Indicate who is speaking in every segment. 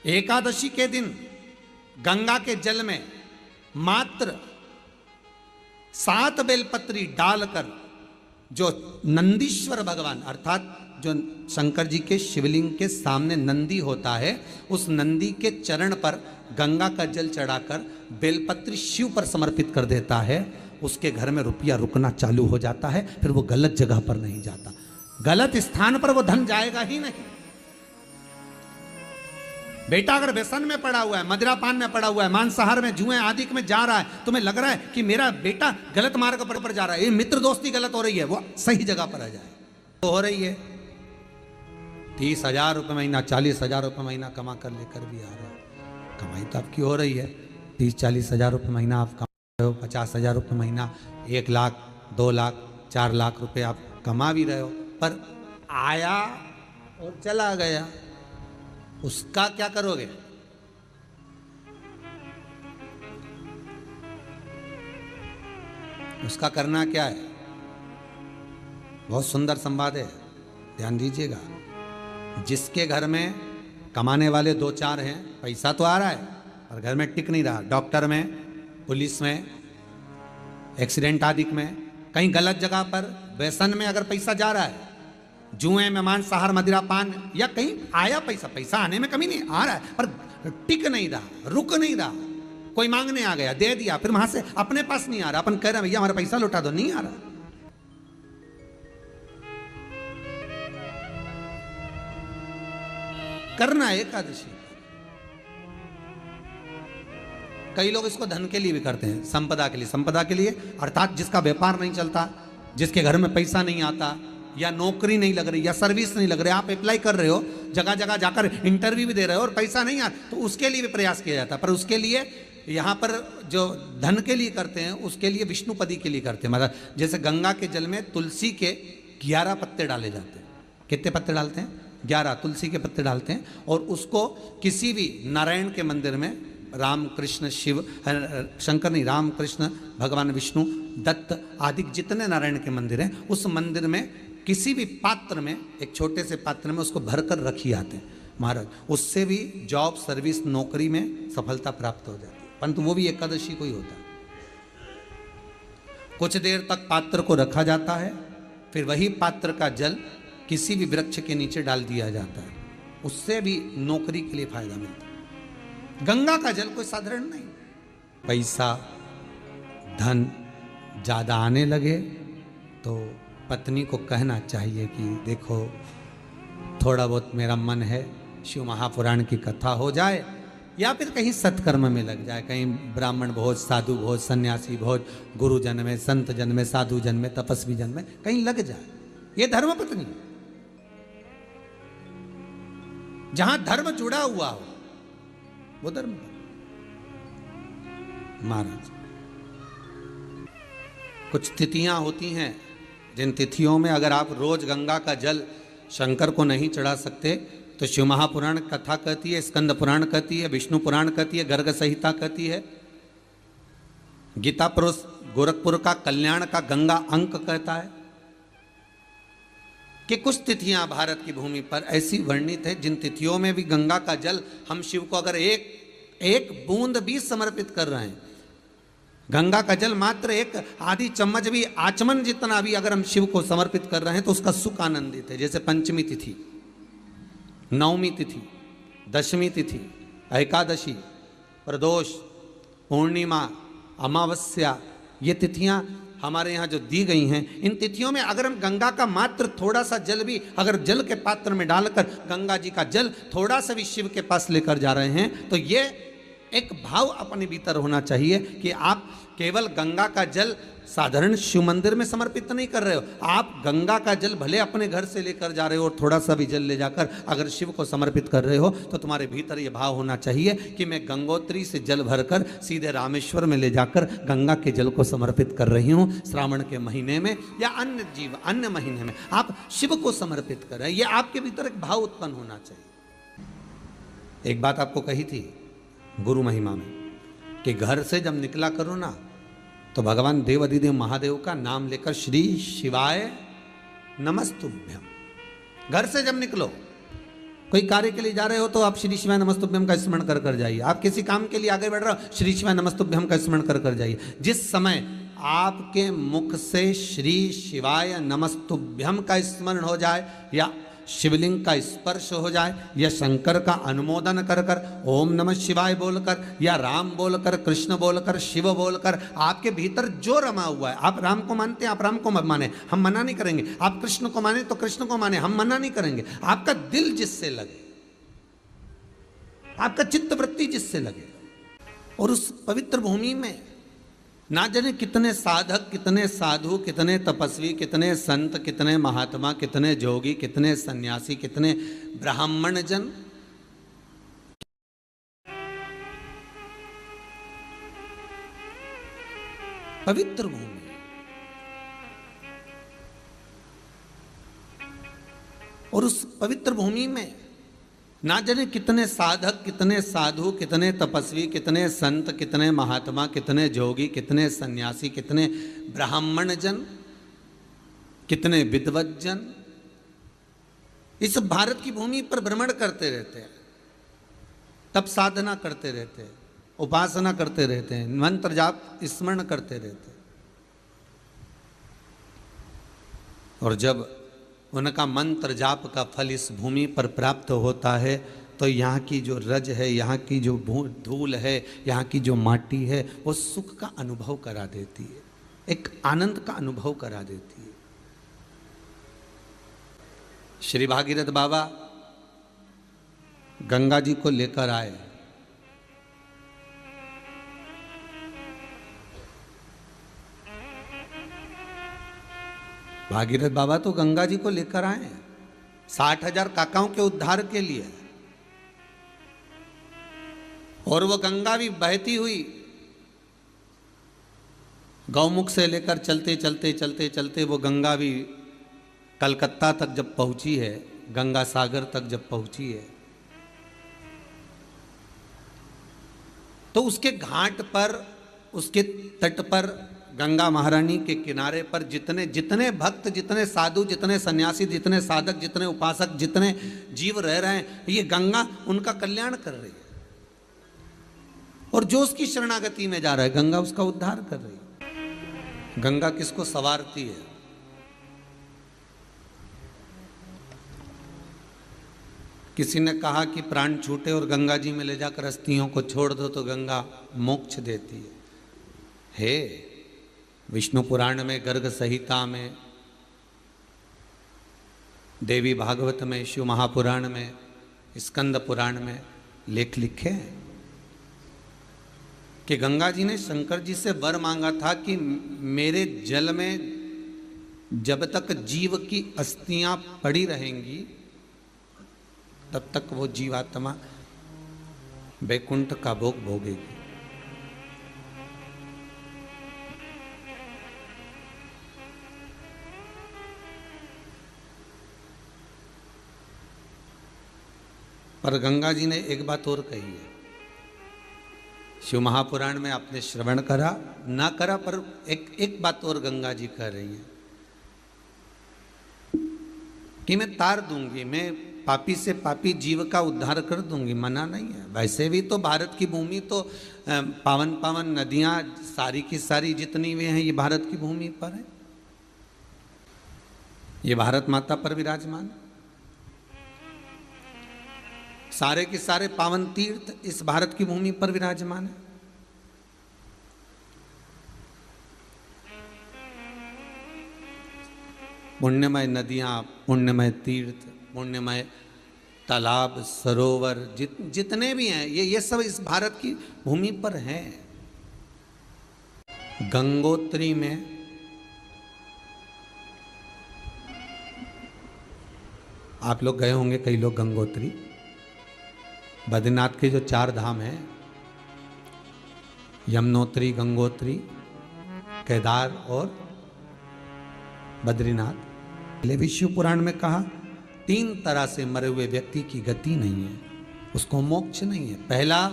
Speaker 1: एकादशी के दिन गंगा के जल में मात्र 7 बेलपत्री डालकर जो नंदीश्वर भगवान अर्थात जो शंकर जी के शिवलिंग के सामने नंदी होता है, उस नंदी के चरण पर गंगा का जल चढ़ाकर बेलपत्री शिव पर समर्पित कर देता है, उसके घर में रुपया रुकना चालू हो जाता है। फिर वो गलत जगह पर नहीं जाता, गलत स्थान पर वो धन जाएगा ही नहीं। बेटा अगर व्यसन में पड़ा हुआ है, मदिरा पान में पड़ा हुआ है, मांसाहार में, जुए आदि में जा रहा है, तुम्हें लग रहा है कि मेरा बेटा गलत मार्ग पर जा रहा है, ये मित्र दोस्ती गलत हो रही है, वो सही जगह पर आ जाए तो हो रही है। 30,000 रुपये महीना, 40,000 रुपये महीना कमा कर लेकर भी आ रहा है, कमाई तो आपकी हो रही है। 30-40 हज़ार रुपये महीना आप कमा रहे हो, 50,000 रुपये महीना, 1 लाख, 2 लाख, 4 लाख रुपये आप कमा भी रहे हो, पर आया और चला गया, उसका क्या करोगे? उसका करना क्या है? बहुत सुंदर संवाद है, ध्यान दीजिएगा। जिसके घर में कमाने वाले 2-4 हैं, पैसा तो आ रहा है पर घर में टिक नहीं रहा, डॉक्टर में, पुलिस में, एक्सीडेंट आदि में, कहीं गलत जगह पर व्यसन में अगर पैसा जा रहा है, जुए में, मांसाहार, मदिरा पान, या कहीं आया पैसा, पैसा आने में कमी नहीं, आ रहा है पर टिक नहीं रहा, रुक नहीं रहा, कोई मांगने आ गया, दे दिया, फिर वहां से अपने पास नहीं आ रहा, अपन कह रहे हैं भैया हमारा पैसा लौटा दो, नहीं आ रहा। करना है एकादशी। कई लोग इसको धन के लिए भी करते हैं, संपदा के लिए, संपदा के लिए अर्थात जिसका व्यापार नहीं चलता, जिसके घर में पैसा नहीं आता, या नौकरी नहीं लग रही, या सर्विस नहीं लग रही, आप अप्लाई कर रहे हो, जगह जगह जाकर इंटरव्यू भी दे रहे हो और पैसा नहीं आ, तो उसके लिए भी प्रयास किया जाता है। पर उसके लिए यहाँ पर जो धन के लिए करते हैं, उसके लिए विष्णुपदी के लिए करते हैं। मतलब जैसे गंगा के जल में तुलसी के 11 पत्ते डाले जाते हैं। कितने पत्ते डालते हैं? 11 तुलसी के पत्ते डालते हैं, और उसको किसी भी नारायण के मंदिर में, राम कृष्ण शिव, शंकर नहीं, राम कृष्ण भगवान विष्णु, दत्त आदि जितने नारायण के मंदिर हैं, उस मंदिर में किसी भी पात्र में, एक छोटे से पात्र में उसको भरकर रखी आते हैं महाराज। उससे भी जॉब, सर्विस, नौकरी में सफलता प्राप्त हो जाती है, परंतु वो भी एकादशी को ही होता है। कुछ देर तक पात्र को रखा जाता है, फिर वही पात्र का जल किसी भी वृक्ष के नीचे डाल दिया जाता है, उससे भी नौकरी के लिए फायदा मिलता है। गंगा का जल कोई साधारण नहीं। पैसा, धन ज्यादा आने लगे तो पत्नी को कहना चाहिए कि देखो थोड़ा बहुत मेरा मन है, शिव महापुराण की कथा हो जाए, या फिर कहीं सत्कर्म में लग जाए, कहीं ब्राह्मण भोज, साधु भोज, सन्यासी भोज, गुरु जन में, संत जन में, साधु जन में, तपस्वी जन में कहीं लग जाए। ये धर्म पत्नी, जहां धर्म जुड़ा हुआ हो वो धर्म। महाराज कुछ तिथियां होती हैं, जिन तिथियों में अगर आप रोज गंगा का जल शंकर को नहीं चढ़ा सकते तो शिव महापुराण कथा कहती है, स्कंद पुराण कहती है, विष्णु पुराण कहती है, गर्ग संहिता कहती है, गीता पुरुष गोरखपुर का कल्याण का गंगा अंक कहता है कि कुछ तिथियां भारत की भूमि पर ऐसी वर्णित है जिन तिथियों में भी गंगा का जल हम शिव को अगर एक बूंद भी समर्पित कर रहे हैं, गंगा का जल मात्र एक आधी चम्मच भी, आचमन जितना भी अगर हम शिव को समर्पित कर रहे हैं तो उसका सुख आनंदित है। जैसे पंचमी तिथि, नवमी तिथि, दशमी तिथि, एकादशी, प्रदोष, पूर्णिमा, अमावस्या, ये तिथियां हमारे यहाँ जो दी गई हैं, इन तिथियों में अगर हम गंगा का मात्र थोड़ा सा जल भी अगर जल के पात्र में डालकर गंगा जी का जल थोड़ा सा भी शिव के पास लेकर जा रहे हैं, तो ये एक भाव अपने भीतर होना चाहिए कि आप केवल गंगा का जल साधारण शिव मंदिर में समर्पित नहीं कर रहे हो, आप गंगा का जल भले अपने घर से लेकर जा रहे हो और थोड़ा सा भी जल ले जाकर अगर शिव को समर्पित कर रहे हो, तो तुम्हारे भीतर ये भाव होना चाहिए कि मैं गंगोत्री से जल भरकर सीधे रामेश्वर में ले जाकर गंगा के जल को समर्पित कर रही हूँ। श्रावण के महीने में या अन्य महीने में आप शिव को समर्पित कर रहे हैं, ये आपके भीतर एक भाव उत्पन्न होना चाहिए। एक बात आपको कही थी गुरु महिमा में कि घर से जब निकला करो ना, तो भगवान देवाधिदेव महादेव का नाम लेकर श्री शिवाय नमस्तुभ्यम, घर से जब निकलो कोई कार्य के लिए जा रहे हो तो आप श्री शिवाय नमस्तुभ्यम का स्मरण कर कर जाइए। आप किसी काम के लिए आगे बढ़ रहे हो, श्री शिवाय नमस्तुभ्यम का स्मरण कर कर जाइए। जिस समय आपके मुख से श्री शिवाय नमस्तुभ्यम का स्मरण हो जाए, या शिवलिंग का स्पर्श हो जाए, या शंकर का अनुमोदन कर कर ओम नमः शिवाय बोलकर, या राम बोलकर, कृष्ण बोलकर, शिव बोलकर, आपके भीतर जो रमा हुआ है, आप राम को मानते हैं, आप राम को मत माने, हम मना नहीं करेंगे। आप कृष्ण को माने तो कृष्ण को माने, हम मना नहीं करेंगे। आपका दिल जिससे लगे, आपका चित्त वृत्ति जिससे लगे, और उस पवित्र भूमि में ना जाने कितने साधक, कितने साधु, कितने तपस्वी, कितने संत, कितने महात्मा, कितने जोगी, कितने सन्यासी, कितने ब्राह्मण जन पवित्र भूमि, और उस पवित्र भूमि में ना जाने कितने साधक, कितने साधु, कितने तपस्वी, कितने संत, कितने महात्मा, कितने जोगी, कितने सन्यासी, कितने ब्राह्मण जन, कितने विद्वत जन इस भारत की भूमि पर भ्रमण करते रहते हैं, तप साधना करते रहते हैं, उपासना करते रहते हैं, मंत्र जाप स्मरण करते रहते हैं। और जब उनका मंत्र जाप का फल इस भूमि पर प्राप्त होता है तो यहाँ की जो रज है, यहाँ की जो धूल है, यहाँ की जो माटी है, वो सुख का अनुभव करा देती है, एक आनंद का अनुभव करा देती है। श्री भागीरथ बाबा गंगा जी को लेकर आए। भागीरथ बाबा तो गंगा जी को लेकर आए 60,000 काकाओं के उद्धार के लिए, और वो गंगा भी बहती हुई गौमुख से लेकर चलते चलते चलते चलते वो गंगा भी कलकत्ता तक जब पहुंची है, गंगा सागर तक जब पहुंची है, तो उसके घाट पर, उसके तट पर, गंगा महारानी के किनारे पर जितने जितने भक्त, जितने साधु, जितने सन्यासी, जितने साधक, जितने उपासक, जितने जीव रह रहे हैं, ये गंगा उनका कल्याण कर रही है। और जो उसकी शरणागति में जा रहा है, गंगा उसका उद्धार कर रही है। गंगा किसको संवारती है? किसी ने कहा कि प्राण छूटे और गंगा जी में ले जाकर अस्थियों को छोड़ दो तो गंगा मोक्ष देती है। विष्णु पुराण में, गर्ग संहिता में, देवी भागवत में, शिव महापुराण में, स्कंद पुराण में लेख लिखे हैं कि गंगा जी ने शंकर जी से वर मांगा था कि मेरे जल में जब तक जीव की अस्थियां पड़ी रहेंगी तब तक वो जीवात्मा वैकुंठ का भोग भोगेगी। पर गंगा जी ने एक बात और कही है, शिव महापुराण में आपने श्रवण करा ना करा, पर एक बात और गंगा जी कह रही हैं कि मैं तार दूंगी, मैं पापी से पापी जीव का उद्धार कर दूंगी, मना नहीं है। वैसे भी तो भारत की भूमि तो पावन पावन नदियां सारी की सारी जितनी भी हैं ये भारत की भूमि पर है, ये भारत माता पर विराजमान है। सारे के सारे पावन तीर्थ इस भारत की भूमि पर विराजमान है। पुण्यमय नदियां, पुण्यमय तीर्थ, पुण्यमय तालाब, सरोवर जितने भी हैं ये सब इस भारत की भूमि पर हैं। गंगोत्री में आप लोग गए होंगे, कई लोग गंगोत्री, बद्रीनाथ के जो 4 धाम हैं, यमुनोत्री, गंगोत्री, केदार और बद्रीनाथ। विष्णु पुराण में कहा 3 तरह से मरे हुए व्यक्ति की गति नहीं है, उसको मोक्ष नहीं है। पहला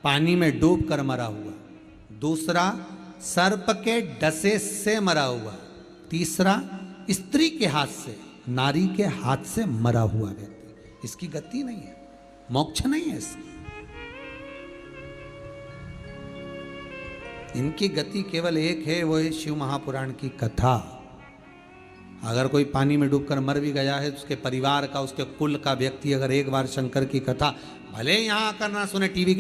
Speaker 1: पानी में डूब कर मरा हुआ, दूसरा सर्प के डसे से मरा हुआ, तीसरा स्त्री के हाथ से, नारी के हाथ से मरा हुआ व्यक्ति। इसकी गति नहीं है, मोक्ष नहीं है इसकी। इनकी गति केवल एक है, वो है शिव महापुराण की कथा। अगर कोई पानी में डूबकर मर भी गया है तो उसके परिवार का, उसके कुल का व्यक्ति अगर एक बार शंकर की कथा भले यहाँ आकर ना सुने, टीवी के